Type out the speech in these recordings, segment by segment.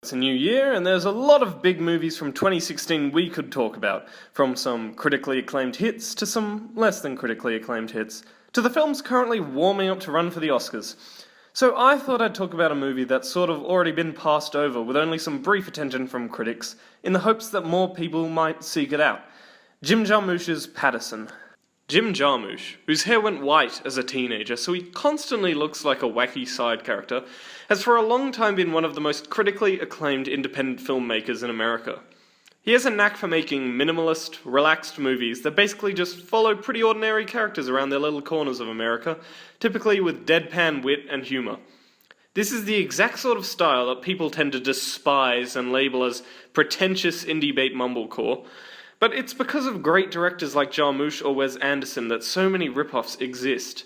It's a new year, and there's a lot of big movies from 2016 we could talk about, from some critically acclaimed hits to some less than critically acclaimed hits, to the films currently warming up to run for the Oscars. So I thought I'd talk about a movie that's sort of already been passed over with only some brief attention from critics, in the hopes that more people might seek it out. Jim Jarmusch's Paterson. Jim Jarmusch, whose hair went white as a teenager, so he constantly looks like a wacky side character, has for a long time been one of the most critically acclaimed independent filmmakers in America. He has a knack for making minimalist, relaxed movies that basically just follow pretty ordinary characters around their little corners of America, typically with deadpan wit and humour. This is the exact sort of style that people tend to despise and label as pretentious indie bait mumblecore, but it's because of great directors like Jarmusch or Wes Anderson that so many rip-offs exist.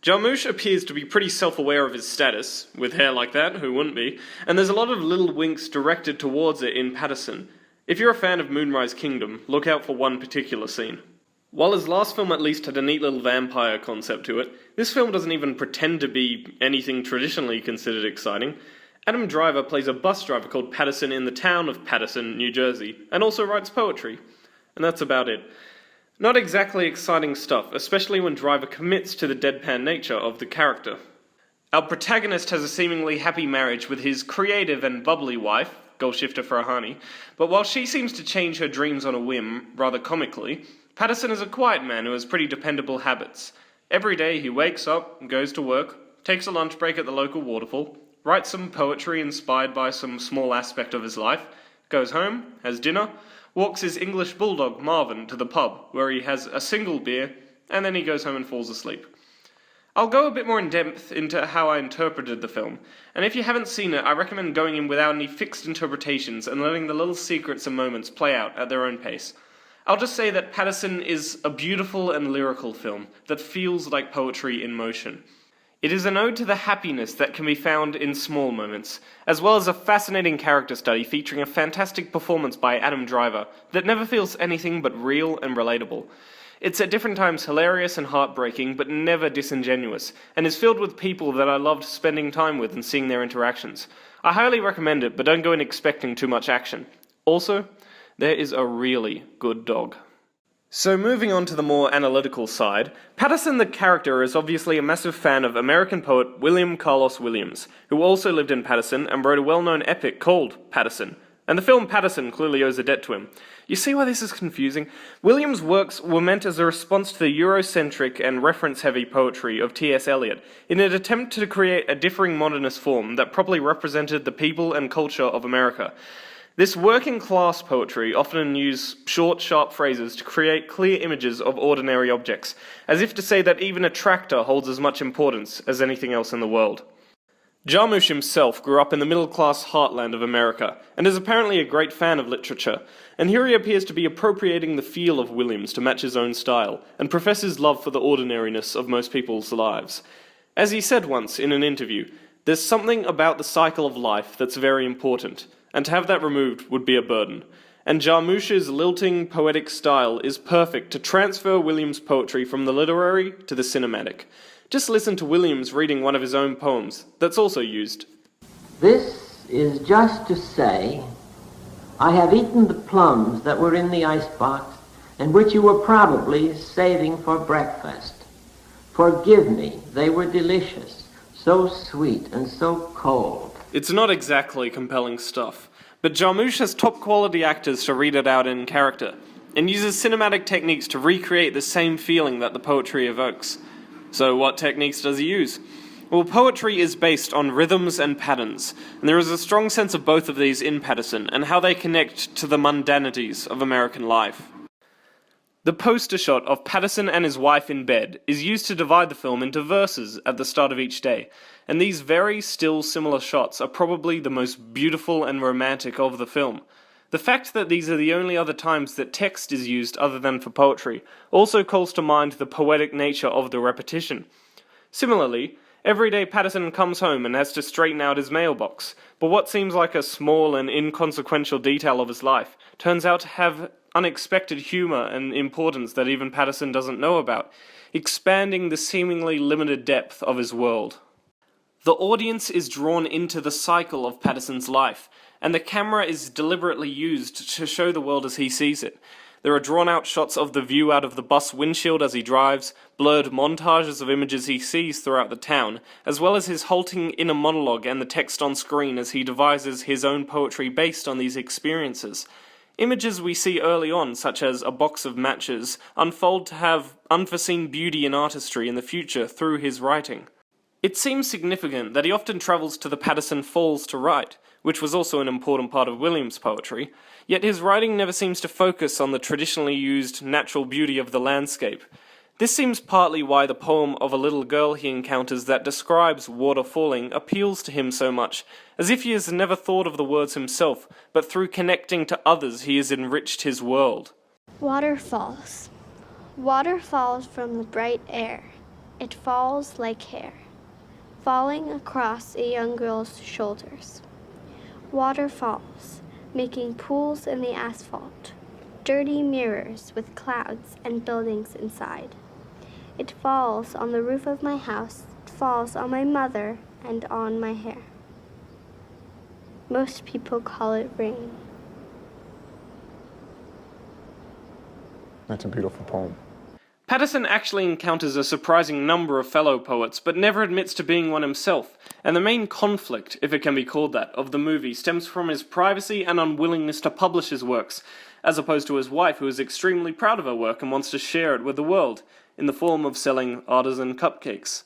Jarmusch appears to be pretty self-aware of his status, with hair like that, who wouldn't be, and there's a lot of little winks directed towards it in Paterson. If you're a fan of Moonrise Kingdom, look out for one particular scene. While his last film at least had a neat little vampire concept to it, this film doesn't even pretend to be anything traditionally considered exciting. Adam Driver plays a bus driver called Paterson in the town of Paterson, New Jersey, and also writes poetry. And that's about it. Not exactly exciting stuff, especially when Driver commits to the deadpan nature of the character. Our protagonist has a seemingly happy marriage with his creative and bubbly wife, Golshifter Farahani, but while she seems to change her dreams on a whim, rather comically, Paterson is a quiet man who has pretty dependable habits. Every day he wakes up, goes to work, takes a lunch break at the local waterfall, writes some poetry inspired by some small aspect of his life, goes home, has dinner, walks his English bulldog Marvin to the pub, where he has a single beer, and then he goes home and falls asleep. I'll go a bit more in depth into how I interpreted the film, and if you haven't seen it, I recommend going in without any fixed interpretations and letting the little secrets and moments play out at their own pace. I'll just say that Paterson is a beautiful and lyrical film that feels like poetry in motion. It is an ode to the happiness that can be found in small moments, as well as a fascinating character study featuring a fantastic performance by Adam Driver that never feels anything but real and relatable. It's at different times hilarious and heartbreaking, but never disingenuous, and is filled with people that I loved spending time with and seeing their interactions. I highly recommend it, but don't go in expecting too much action. Also, there is a really good dog. So moving on to the more analytical side, Paterson the character is obviously a massive fan of American poet William Carlos Williams, who also lived in Paterson and wrote a well-known epic called Paterson, and the film Paterson clearly owes a debt to him. You see why this is confusing? Williams' works were meant as a response to the Eurocentric and reference-heavy poetry of T.S. Eliot, in an attempt to create a differing modernist form that properly represented the people and culture of America. This working-class poetry often used short, sharp phrases to create clear images of ordinary objects, as if to say that even a tractor holds as much importance as anything else in the world. Jarmusch himself grew up in the middle-class heartland of America, and is apparently a great fan of literature, and here he appears to be appropriating the feel of Williams to match his own style, and professes love for the ordinariness of most people's lives. As he said once in an interview, "There's something about the cycle of life that's very important, and to have that removed would be a burden." And Jarmusch's lilting, poetic style is perfect to transfer Williams' poetry from the literary to the cinematic. Just listen to Williams reading one of his own poems that's also used. This is just to say, I have eaten the plums that were in the icebox and which you were probably saving for breakfast. Forgive me, they were delicious, so sweet and so cold. It's not exactly compelling stuff, but Jarmusch has top-quality actors to read it out in character, and uses cinematic techniques to recreate the same feeling that the poetry evokes. So what techniques does he use? Well, poetry is based on rhythms and patterns, and there is a strong sense of both of these in Paterson, and how they connect to the mundanities of American life. The poster shot of Paterson and his wife in bed is used to divide the film into verses at the start of each day, and these very still similar shots are probably the most beautiful and romantic of the film. The fact that these are the only other times that text is used other than for poetry also calls to mind the poetic nature of the repetition. Similarly, every day Paterson comes home and has to straighten out his mailbox, but what seems like a small and inconsequential detail of his life turns out to have unexpected humour and importance that even Paterson doesn't know about, expanding the seemingly limited depth of his world. The audience is drawn into the cycle of Paterson's life, and the camera is deliberately used to show the world as he sees it. There are drawn-out shots of the view out of the bus windshield as he drives, blurred montages of images he sees throughout the town, as well as his halting inner monologue and the text on screen as he devises his own poetry based on these experiences. Images we see early on, such as a box of matches, unfold to have unforeseen beauty and artistry in the future through his writing. It seems significant that he often travels to the Paterson Falls to write, which was also an important part of Williams' poetry, yet his writing never seems to focus on the traditionally used natural beauty of the landscape. This seems partly why the poem of a little girl he encounters that describes water falling appeals to him so much, as if he has never thought of the words himself, but through connecting to others he has enriched his world. Water falls. Water falls from the bright air. It falls like hair, falling across a young girl's shoulders. Water falls, making pools in the asphalt, dirty mirrors with clouds and buildings inside. It falls on the roof of my house, it falls on my mother and on my hair. Most people call it rain. That's a beautiful poem. Paterson actually encounters a surprising number of fellow poets, but never admits to being one himself, and the main conflict, if it can be called that, of the movie stems from his privacy and unwillingness to publish his works, as opposed to his wife, who is extremely proud of her work and wants to share it with the world, in the form of selling artisan cupcakes.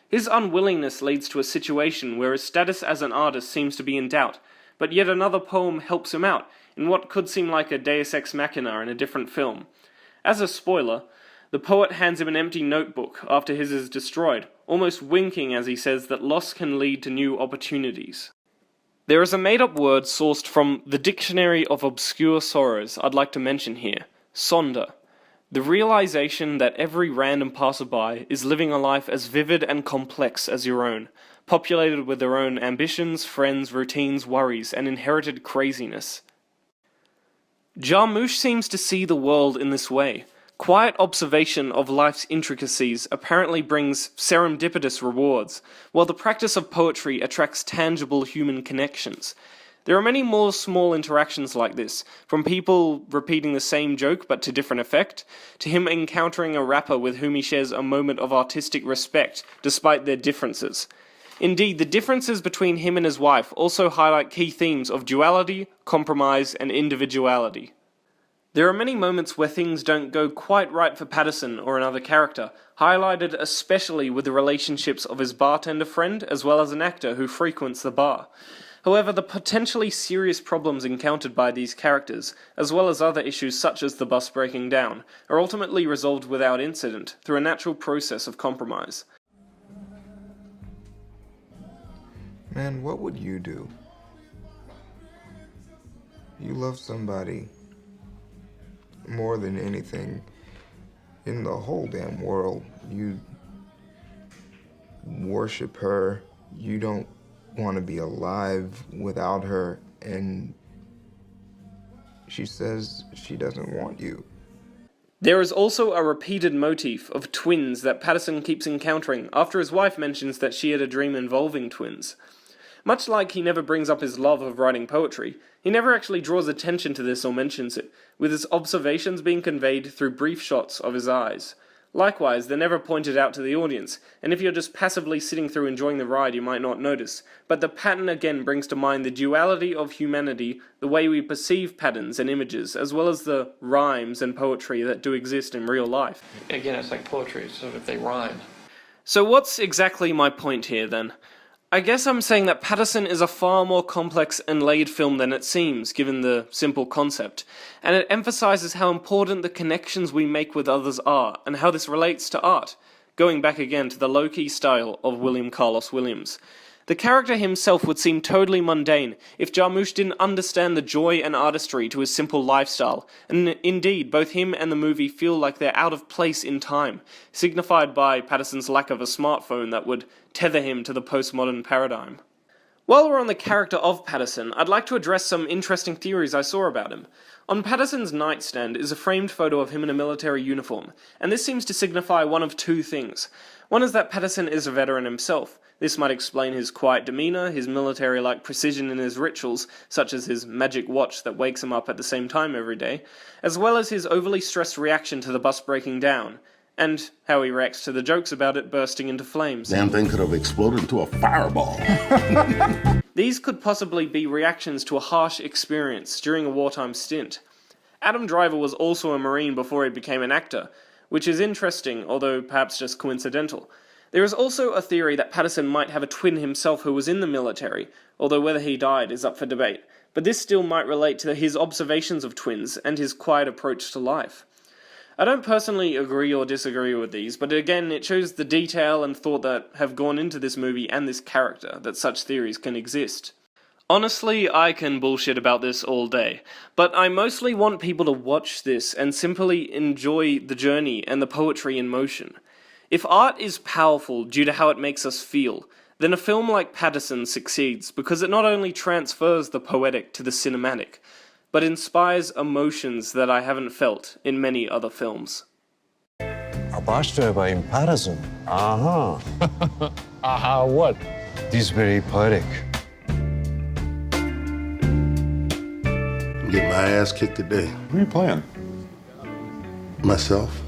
His unwillingness leads to a situation where his status as an artist seems to be in doubt, but yet another poem helps him out, in what could seem like a deus ex machina in a different film. As a spoiler, the poet hands him an empty notebook after his is destroyed, almost winking as he says that loss can lead to new opportunities. There is a made-up word sourced from the Dictionary of Obscure Sorrows I'd like to mention here, sonder. The realization that every random passerby is living a life as vivid and complex as your own, populated with their own ambitions, friends, routines, worries, and inherited craziness. Jarmusch seems to see the world in this way. Quiet observation of life's intricacies apparently brings serendipitous rewards, while the practice of poetry attracts tangible human connections. There are many more small interactions like this, from people repeating the same joke but to different effect, to him encountering a rapper with whom he shares a moment of artistic respect, despite their differences. Indeed, the differences between him and his wife also highlight key themes of duality, compromise, and individuality. There are many moments where things don't go quite right for Paterson or another character, highlighted especially with the relationships of his bartender friend as well as an actor who frequents the bar. However, the potentially serious problems encountered by these characters, as well as other issues such as the bus breaking down, are ultimately resolved without incident through a natural process of compromise. Man, what would you do? You love somebody more than anything in the whole damn world. You worship her. You don't want to be alive without her, and she says she doesn't want you. There is also a repeated motif of twins that Paterson keeps encountering after his wife mentions that she had a dream involving twins. Much like he never brings up his love of writing poetry, he never actually draws attention to this or mentions it, with his observations being conveyed through brief shots of his eyes. Likewise, they're never pointed out to the audience, and if you're just passively sitting through enjoying the ride you might not notice, but the pattern again brings to mind the duality of humanity, the way we perceive patterns and images, as well as the rhymes and poetry that do exist in real life. Again, it's like poetry, so if they rhyme. So what's exactly my point here then? I guess I'm saying that Paterson is a far more complex and layered film than it seems, given the simple concept, and it emphasizes how important the connections we make with others are, and how this relates to art, going back again to the low-key style of William Carlos Williams. The character himself would seem totally mundane if Jarmusch didn't understand the joy and artistry to his simple lifestyle, and indeed, both him and the movie feel like they're out of place in time, signified by Paterson's lack of a smartphone that would tether him to the postmodern paradigm. While we're on the character of Paterson, I'd like to address some interesting theories I saw about him. On Paterson's nightstand is a framed photo of him in a military uniform, and this seems to signify one of two things. One is that Paterson is a veteran himself. This might explain his quiet demeanour, his military-like precision in his rituals, such as his magic watch that wakes him up at the same time every day, as well as his overly stressed reaction to the bus breaking down, and how he reacts to the jokes about it bursting into flames. Damn thing could have exploded into a fireball. These could possibly be reactions to a harsh experience during a wartime stint. Adam Driver was also a Marine before he became an actor, which is interesting, although perhaps just coincidental. There is also a theory that Paterson might have a twin himself who was in the military, although whether he died is up for debate, but this still might relate to his observations of twins and his quiet approach to life. I don't personally agree or disagree with these, but again, it shows the detail and thought that have gone into this movie and this character that such theories can exist. Honestly, I can bullshit about this all day, but I mostly want people to watch this and simply enjoy the journey and the poetry in motion. If art is powerful due to how it makes us feel, then a film like Paterson succeeds because it not only transfers the poetic to the cinematic, but inspires emotions that I haven't felt in many other films. A bus driver in Paterson. Aha. Aha, what? This is very poetic. Get my ass kicked today. Who are you playing? Myself.